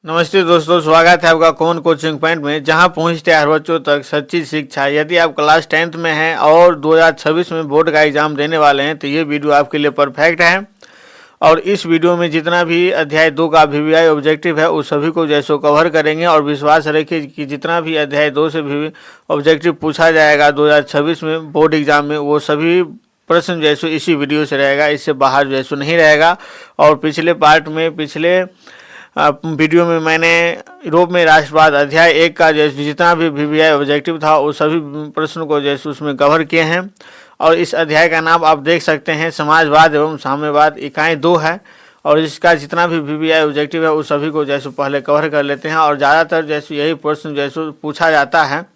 नमस्ते दोस्तों, स्वागत है आपका कॉमन कोचिंग पॉइंट में, जहां पहुंचते हैं हर बच्चों तक सच्ची शिक्षा। यदि आप क्लास 10th में हैं और 2026 में बोर्ड का एग्जाम देने वाले हैं तो ये वीडियो आपके लिए परफेक्ट है। और इस वीडियो में जितना भी अध्याय 2 का VVI ऑब्जेक्टिव है उस सभी को जैसो कवर करेंगे। और विश्वास रखिए कि जितना भी अध्याय 2 से भी ऑब्जेक्टिव पूछा जाएगा 2026 में बोर्ड एग्जाम में, वो सभी प्रश्न जैसो इसी वीडियो से रहेगा, इससे बाहर जैसो नहीं रहेगा। और पिछले वीडियो में मैंने यूरोप में राष्ट्रवाद अध्याय 1 का जैसे जितना भी VVI ऑब्जेक्टिव था उस सभी प्रश्नों को जैसे उसमें कवर किए हैं। और इस अध्याय का नाम आप देख सकते हैं समाजवाद एवं साम्यवाद इकाई 2 है। और इसका जितना भी VVI ऑब्जेक्टिव है उस सभी को जैसे पहले कवर कर लेते हैं। और ज़्यादातर जैसे यही प्रश्न जैसे पूछा जाता है।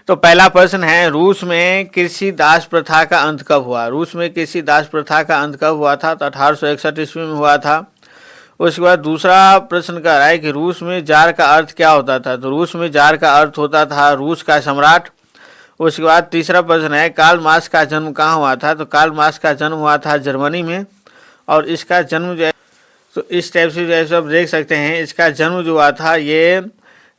तो पहला प्रश्न है, रूस में कृषि दास प्रथा का अंत कब हुआ? रूस में कृषि दास प्रथा का अंत कब हुआ था? तो 1861 ईस्वी में हुआ था। उसके बाद दूसरा प्रश्न कह रहा है कि रूस में जार का अर्थ क्या होता था? तो रूस में जार का अर्थ होता था रूस का सम्राट। उसके बाद तीसरा प्रश्न है, कार्ल मार्क्स का जन्म कहाँ हुआ था? तो कार्ल मार्क्स का जन्म हुआ था जर्मनी में। और इसका जन्म जो है तो इस टाइप से जैसे आप देख सकते हैं, इसका जन्म जो हुआ था, ये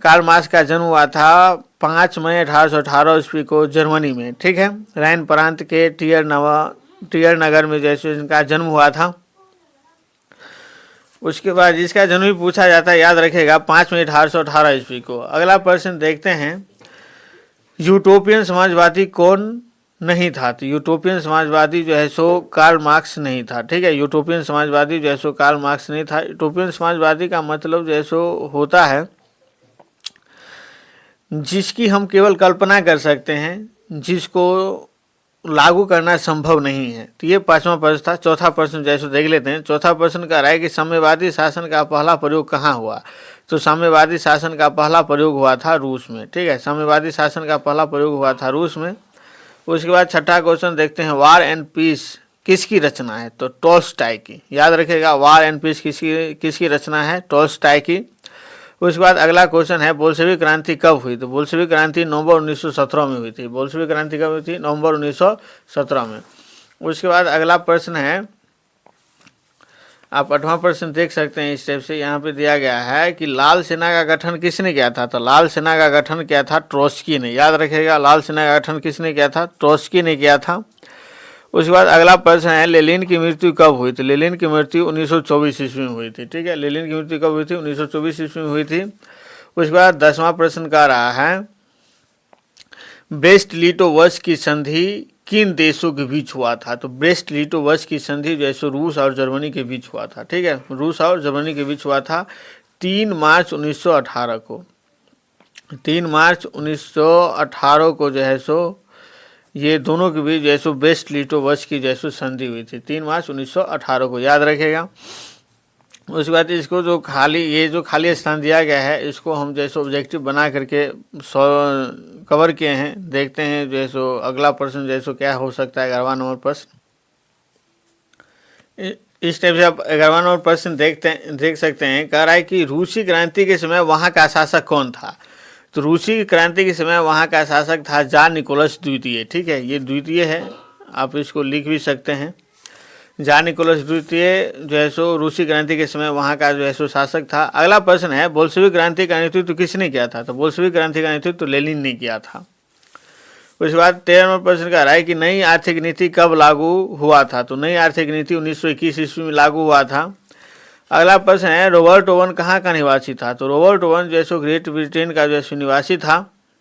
कार्ल मार्क्स का जन्म हुआ था 5 मई 1818 ईस्वी को जर्मनी में। ठीक है, राइन प्रांत के टियर नगर में जैसे इनका जन्म हुआ था। उसके बाद इसका जन्म भी पूछा जाता है, याद रखेगा, 5 मई 1818 ईस्वी को। अगला प्रश्न देखते हैं, यूटोपियन समाजवादी कौन नहीं था? तो यूटोपियन समाजवादी जो है सो कार्ल मार्क्स नहीं था। ठीक है, यूटोपियन समाजवादी जो है सो कार्ल मार्क्स नहीं था। यूटोपियन समाजवादी का मतलब जो है सो होता है जिसकी हम केवल कल्पना कर सकते हैं, जिसको लागू करना संभव नहीं है। तो ये पांचवा प्रश्न था। चौथा प्रश्न जैसे देख लेते हैं। चौथा प्रश्न कह रहा है कि साम्यवादी शासन का पहला प्रयोग कहाँ हुआ? तो साम्यवादी शासन का पहला प्रयोग हुआ था रूस में। ठीक है, साम्यवादी शासन का पहला प्रयोग हुआ था रूस में। उसके बाद छठा क्वेश्चन देखते हैं, वार एंड पीस किसकी रचना है? तो टॉल्स्टॉय की। याद रखेगा, वार एंड पीस किसकी रचना है? टॉल्स्टॉय की। उसके बाद अगला क्वेश्चन है, बोल्शेविक क्रांति कब हुई? तो बोल्शेविक क्रांति नवंबर 1917 में हुई थी। बोल्शेविक क्रांति कब हुई थी? नवंबर 1917 में। उसके बाद अगला प्रश्न है, आप 8वां प्रश्न देख सकते हैं। इस टाइप से यहाँ पे दिया गया है कि लाल सेना का गठन किसने किया था? तो लाल सेना का गठन किया था ट्रोट्स्की ने। याद रखेगा, लाल सेना का गठन किसने किया था? ट्रोट्स्की ने किया था। उसके बाद अगला प्रश्न है, लेनिन की मृत्यु कब हुई? तो लेनिन की मृत्यु 1924 ईस्वी में हुई थी। ठीक है, लेनिन की मृत्यु कब हुई थी? 1924 ईस्वी में हुई थी। उसके बाद 10वां प्रश्न का रहा है, ब्रेस्ट लिटोवस्क की संधि किन देशों के बीच हुआ था? तो ब्रेस्ट लिटोवस्क की संधि जैसे रूस और जर्मनी के बीच हुआ था। ठीक है, रूस और जर्मनी के बीच हुआ था 3 मार्च 1918 को। 3 मार्च 1918 को जो है सो ये दोनों के बीच जैसो ब्रेस्ट लिटोवस्क की जैसो संधि हुई थी 3 मार्च 1918 को। याद रखेगा। उसके बाद इसको जो खाली स्थान दिया गया है, इसको हम जैसो ऑब्जेक्टिव बना करके कवर किए हैं। देखते हैं जैसो अगला प्रश्न जैसो क्या हो सकता है। 11वां नंबर प्रश्न, इस टाइप से आप 11वां नंबर प्रश्न देख सकते हैं। कह रहा है कि रूसी क्रांति के समय वहाँ का शासक कौन था? तो रूसी क्रांति के समय वहाँ का शासक था जार निकोलस द्वितीय। ठीक है, ये द्वितीय है, आप इसको लिख भी सकते हैं। जार निकोलस द्वितीय जो है सो रूसी क्रांति के समय वहाँ का जो है सो शासक था। अगला प्रश्न है, बोल्शेविक क्रांति का नेतृत्व किसने किया था? तो बोल्शेविक क्रांति का नेतृत्व लेनिन ने किया था। उसके बाद 13वां प्रश्न का रहा है कि नई आर्थिक नीति कब लागू हुआ था? तो नई आर्थिक नीति 1921 ईस्वी में लागू हुआ था। अगला प्रश्न है, रॉबर्ट ओवन कहाँ का निवासी था? तो रॉबर्ट ओवन जैसो ग्रेट ब्रिटेन का जैसो निवासी था।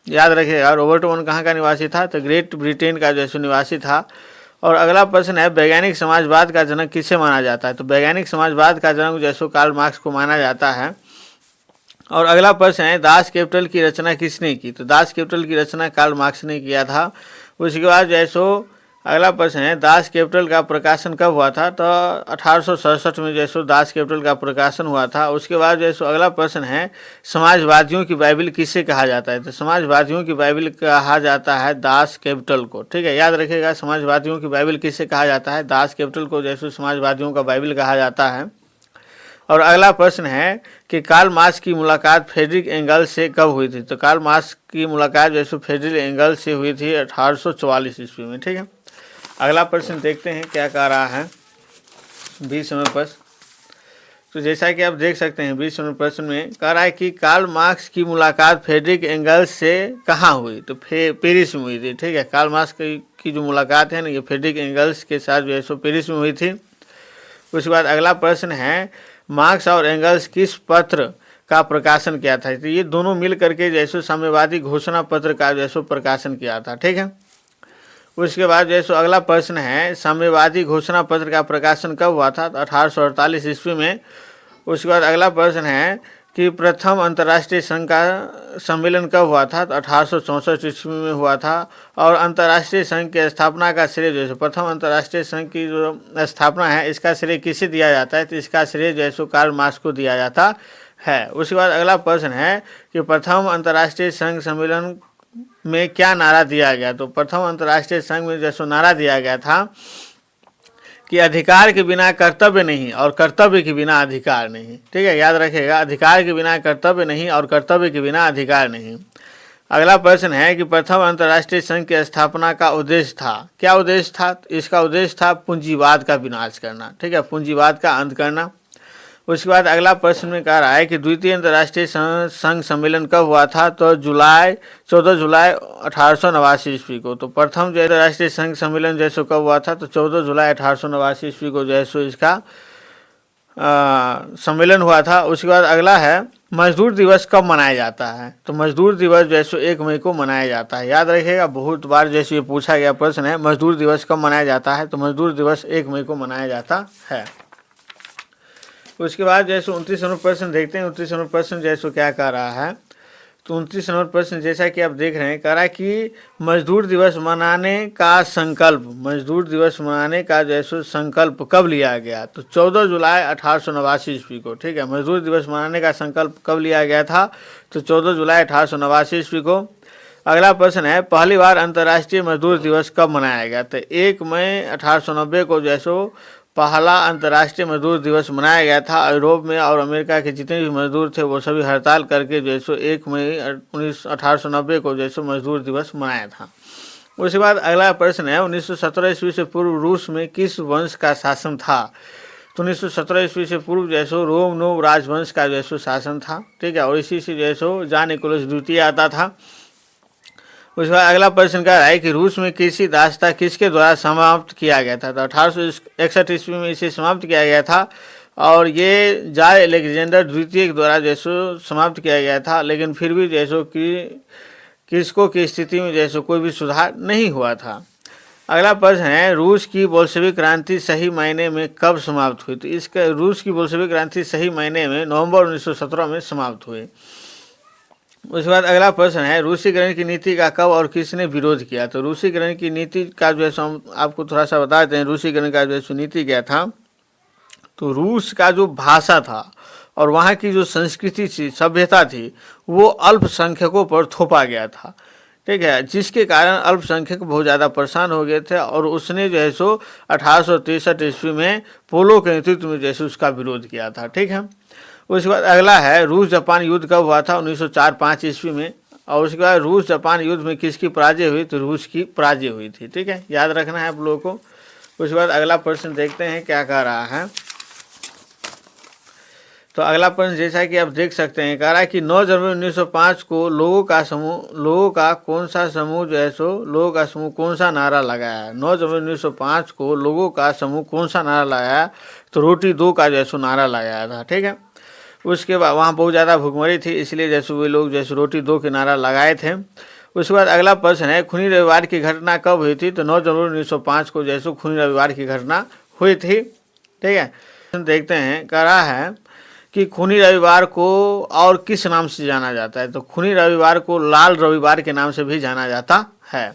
याद रखिएगा, रॉबर्ट ओवन कहाँ का निवासी था? तो ग्रेट ब्रिटेन का जैसो निवासी था। और अगला प्रश्न है, वैज्ञानिक समाजवाद का जनक किसे माना जाता है? तो वैज्ञानिक समाजवाद का जनक जैसो कार्ल मार्क्स को माना जाता है। और अगला प्रश्न है, दास कैपिटल की रचना किसने की? तो दास कैपिटल की रचना कार्ल मार्क्स ने किया था। उसके बाद जैसो अगला प्रश्न है, दास कैपिटल का प्रकाशन कब हुआ था? तो 1867 में जैसो दास कैपिटल का प्रकाशन हुआ था। उसके बाद जैसो अगला प्रश्न है, समाजवादियों की बाइबिल किसे कहा जाता है? तो समाजवादियों की बाइबिल कहा जाता है दास कैपिटल को। ठीक है, याद रखेगा, समाजवादियों की बाइबिल किसे कहा जाता है? दास कैपिटल को जैसो समाजवादियों का बाइबिल कहा जाता है। और अगला प्रश्न है कि कार्ल मार्क्स की मुलाकात फ्रेडरिक एंगल्स से कब हुई थी? तो कार्ल मार्क्स की मुलाकात जैसो फ्रेडरिक एंगल्स से हुई थी 1844 ईस्वी में। ठीक है, अगला प्रश्न देखते हैं क्या कह रहा है। 20वां प्रश्न, तो जैसा कि आप देख सकते हैं 20 नंबर प्रश्न में कह रहा है कि कार्ल मार्क्स की मुलाकात फ्रेडरिक एंगल्स से कहाँ हुई, तो पेरिस में हुई थी। ठीक है, कार्ल मार्क्स की जो मुलाकात है ना, ये फ्रेडरिक एंगल्स के साथ जो है सो पेरिस में हुई थी। उसके बाद अगला प्रश्न है मार्क्स और एंगल्स किस पत्र का प्रकाशन किया था, तो ये दोनों मिल करके जैसे साम्यवादी घोषणा पत्र का जैसो प्रकाशन किया था। ठीक है, उसके बाद जैसो अगला प्रश्न है साम्यवादी घोषणा पत्र का प्रकाशन कब हुआ था, तो 1848 ईस्वी में। उसके बाद अगला प्रश्न है कि प्रथम अंतर्राष्ट्रीय संघ का सम्मेलन कब हुआ था, तो 1864 ईस्वी में हुआ था। और अंतर्राष्ट्रीय संघ की स्थापना का श्रेय जो है प्रथम अंतर्राष्ट्रीय संघ की जो स्थापना है इसका श्रेय किसे दिया जाता है, तो इसका श्रेय जो है कार्ल मार्क्स को दिया जाता है। उसके बाद अगला प्रश्न है कि प्रथम अंतर्राष्ट्रीय संघ सम्मेलन में क्या नारा दिया गया, तो प्रथम अंतर्राष्ट्रीय संघ में जैसो नारा दिया गया था कि अधिकार के बिना कर्तव्य नहीं और कर्तव्य के बिना अधिकार नहीं। ठीक है, याद रखिएगा, अधिकार के बिना कर्तव्य नहीं और कर्तव्य के बिना अधिकार नहीं। अगला प्रश्न है कि प्रथम अंतर्राष्ट्रीय संघ की स्थापना का उद्देश्य था, क्या उद्देश्य था, इसका उद्देश्य था पूंजीवाद का विनाश करना। ठीक है, पूंजीवाद का अंत करना। उसके बाद अगला प्रश्न में कह रहा है कि द्वितीय अंतर्राष्ट्रीय संघ सम्मेलन कब हुआ था, तो 14 जुलाई 1889 ईस्वी को। तो प्रथम जो अंतर्राष्ट्रीय संघ सम्मेलन जैसो कब हुआ था, तो 14 जुलाई 1889 ईस्वी को जैसो इसका सम्मेलन हुआ था। उसके बाद अगला है मजदूर दिवस कब मनाया जाता है, तो मजदूर दिवस जैसो 1 मई को मनाया जाता है। याद रखिएगा, बहुत बार जैसे ये पूछा गया प्रश्न है मजदूर दिवस कब मनाया जाता है, तो मजदूर दिवस 1 मई को मनाया जाता है। उसके बाद जैसे 29 नंबर प्रश्न देखते हैं। 29 नंबर प्रश्न जैसो क्या कह रहा है, तो 29 नंबर प्रश्न जैसा कि आप देख रहे हैं कह रहा है कि मजदूर दिवस मनाने का संकल्प, मजदूर दिवस मनाने का जैसो संकल्प कब लिया गया, तो 14 जुलाई 1889 ईस्वी को। ठीक है, मजदूर दिवस मनाने का संकल्प कब लिया गया था, तो 14 जुलाई 1889 ईस्वी को। अगला प्रश्न है पहली बार अंतर्राष्ट्रीय मजदूर दिवस कब मनाया गया, तो 1 मई 1890 को जैसो पहला अंतर्राष्ट्रीय मजदूर दिवस मनाया गया था। यूरोप में और अमेरिका के जितने भी मजदूर थे वो सभी हड़ताल करके जैसो 1 मई 1890 को जैसो मजदूर दिवस मनाया था। उसके बाद अगला प्रश्न है 1917 ईस्वी से पूर्व रूस में किस वंश का शासन था, तो 1917 ईस्वी से पूर्व जैसो रोमनोव राजवंश का जैसो शासन था। ठीक है, और इसी से जैसो जान निकोलस द्वितीय आता था। उसके बाद अगला प्रश्न कह रहा है कि रूस में कृषि दासता किसके द्वारा समाप्त किया गया था, तो 1861 ईस्वी में इसे समाप्त किया गया था। और ये जार अलेक्जेंडर द्वितीय के द्वारा जैसो समाप्त किया गया था, लेकिन फिर भी जैसो कि किसको की स्थिति में जैसो कोई भी सुधार नहीं हुआ था। अगला प्रश्न है रूस की बोल्शेविक क्रांति सही मायने में कब समाप्त हुई, तो इसका रूस की बोल्शेविक क्रांति सही मायने में नवंबर 1917 में समाप्त हुई। उसके बाद अगला प्रश्न है रूसीकरण की नीति का कब और किसने विरोध किया, तो रूसीकरण की नीति का जो है हम आपको थोड़ा सा बता देते हैं। रूसीकरण का जो है नीति क्या था, तो रूस का जो भाषा था और वहाँ की जो संस्कृति थी, सभ्यता थी, वो अल्पसंख्यकों पर थोपा गया था। ठीक है, जिसके कारण अल्पसंख्यक बहुत ज़्यादा परेशान हो गए थे और उसने जो है सो 1863 ईस्वी में पोलो के नेतृत्व में जैसे उसका विरोध किया था। ठीक है, उसके बाद अगला है रूस जापान युद्ध कब हुआ था, 1904-05 ईस्वी में। और उसके बाद रूस जापान युद्ध में किसकी पराजय हुई, तो रूस की पराजय हुई थी। ठीक है, याद रखना है आप लोगों को। उसके बाद अगला प्रश्न देखते हैं क्या कह रहा है, तो अगला प्रश्न जैसा कि आप देख सकते हैं कह रहा है कि 9 जनवरी 1905 को लोगों का कौन सा समूह जो है सो लोगों का समूह कौन सा नारा लगाया। 9 जनवरी 1905 को लोगों का समूह कौन सा नारा लगाया, तो रोटी दो का जैसो नारा लगाया था। ठीक है, उसके बाद वहाँ बहुत ज़्यादा भुखमरी थी, इसलिए जैसे वे लोग जैसे रोटी दो के नारा लगाए थे। उसके बाद अगला प्रश्न है खूनी रविवार की घटना कब हुई थी, तो 9 जनवरी 1905 को जैसे खूनी रविवार की घटना हुई थी। ठीक है, देखते हैं कह रहा है कि खूनी रविवार को और किस नाम से जाना जाता है, तो खूनी रविवार को लाल रविवार के नाम से भी जाना जाता है।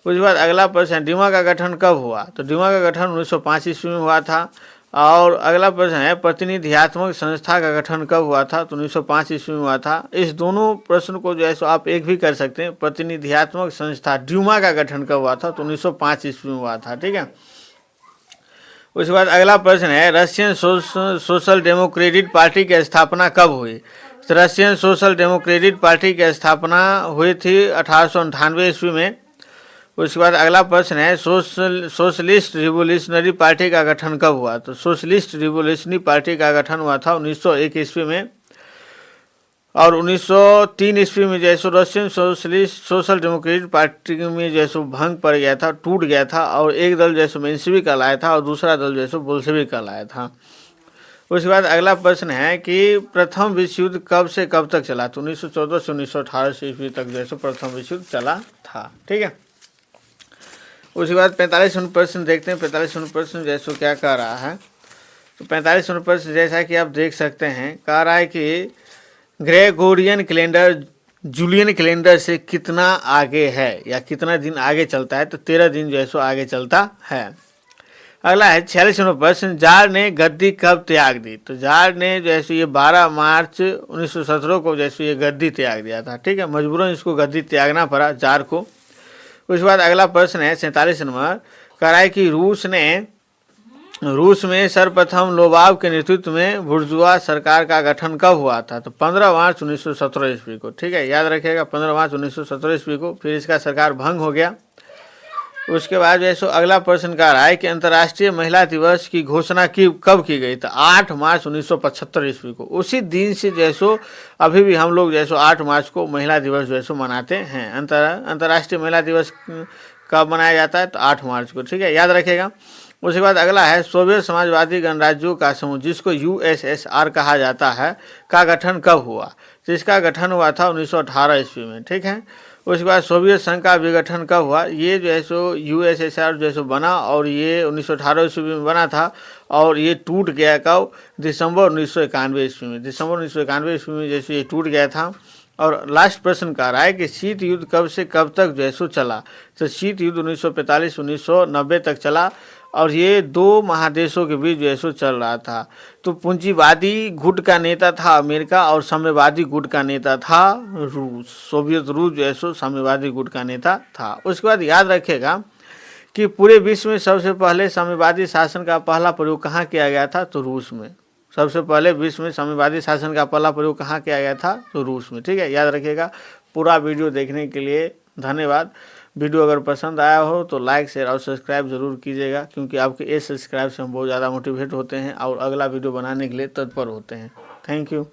उसके बाद अगला प्रश्न है डीमा का गठन कब हुआ, तो डीमा का गठन 1905 ईस्वी में हुआ था। और अगला प्रश्न है प्रतिनिधियात्मक संस्था का गठन कब हुआ था, तो 1905 ईस्वी में हुआ था। इस दोनों प्रश्न को जो है सो आप एक भी कर सकते हैं, प्रतिनिधियात्मक संस्था ड्यूमा का गठन कब हुआ था, तो 1905 ईस्वी में हुआ था। ठीक है, उसके बाद अगला प्रश्न है रशियन सोशल डेमोक्रेटिक पार्टी की स्थापना कब हुई, तो रशियन सोशल डेमोक्रेटिक पार्टी की स्थापना हुई थी 1898 ईस्वी में। उसके बाद अगला प्रश्न है सोशलिस्ट रिवोल्यूशनरी पार्टी का गठन कब हुआ? तो सोशलिस्ट रिवोल्यूशनरी पार्टी का गठन हुआ था 1901 ईस्वी में, और 1903 ईस्वी में जैसो Russian socialist social democratic party में जैसो भंग पड़ गया था, टूट गया था, और एक दल जैसो मेंशेविक कहलाया था और दूसरा दल जैसो बोल्शेविक कहलाया था। उसके बाद अगला प्रश्न है कि प्रथम विश्व युद्ध कब से कब तक चला? तो 1914 से 1918 ईस्वी तक जैसो प्रथम विश्व युद्ध चला था। ठीक है, उसके बाद 45वां प्रश्न देखते हैं। 45वां प्रश्न जैसो क्या कह रहा है? तो 45वां प्रश्न जैसा कि आप देख सकते हैं कह रहा है कि ग्रेगोरियन कैलेंडर जूलियन कैलेंडर से कितना आगे है या कितना दिन आगे चलता है? तो 13 दिन जैसो आगे चलता है। अगला है 46वां प्रश्न, जार ने गद्दी कब त्याग दी? तो जार ने जैसे ये 12 मार्च 1917 को जैसे ये गद्दी त्याग दिया था। ठीक है, मजबूरन इसको गद्दी त्यागना पड़ा जार को। उसके बाद अगला प्रश्न है 47 नंबर, कह रहा है कि रूस में सर्वप्रथम लोबाव के नेतृत्व में बुर्जुआ सरकार का गठन कब हुआ था? तो 15 मार्च 1917 ईस्वी को। ठीक है, याद रखिएगा 15 मार्च 1917 ईस्वी को। फिर इसका सरकार भंग हो गया। उसके बाद जैसो अगला प्रश्न कह रहा है कि अंतर्राष्ट्रीय महिला दिवस की घोषणा कब की गई? तो 8 मार्च 1975 ईस्वी को। उसी दिन से जैसो अभी भी हम लोग जैसो 8 मार्च को महिला दिवस जैसो मनाते हैं। अंतर्राष्ट्रीय महिला दिवस कब मनाया जाता है? तो 8 मार्च को। ठीक है, याद रखिएगा। उसके बाद अगला है सोवियत समाजवादी गणराज्यों का समूह जिसको USSR कहा जाता है का गठन कब हुआ? तो इसका गठन हुआ था 1918 ईस्वी में। ठीक है, उसके बाद सोवियत संघ का विघटन कब हुआ? ये जो है सो USSR जो है सो बना और ये 1918 ईस्वी में बना था, और ये टूट गया कब? दिसंबर 1991 ईस्वी में। दिसंबर 1991 ईस्वी में जैसे ये टूट गया था। और लास्ट प्रश्न कह रहा है कि शीत युद्ध कब से कब तक जो है सो चला? तो शीत युद्ध 1945-1990 तक चला, और ये 2 महादेशों के बीच जो है सो चल रहा था। तो पूंजीवादी गुट का नेता था अमेरिका और साम्यवादी गुट का नेता था रूस। सोवियत रूस जो है सो साम्यवादी गुट का नेता था। उसके बाद याद रखिएगा कि पूरे विश्व में सबसे पहले साम्यवादी शासन का पहला प्रयोग कहाँ किया गया था? तो रूस में। सबसे पहले विश्व में साम्यवादी शासन का पहला प्रयोग कहाँ किया गया था? तो रूस में। ठीक है, याद रखिएगा। पूरा वीडियो देखने के लिए धन्यवाद। वीडियो अगर पसंद आया हो तो लाइक शेयर और सब्सक्राइब जरूर कीजिएगा, क्योंकि आपके ये सब्सक्राइब से हम बहुत ज़्यादा मोटिवेट होते हैं और अगला वीडियो बनाने के लिए तत्पर होते हैं। Thank you.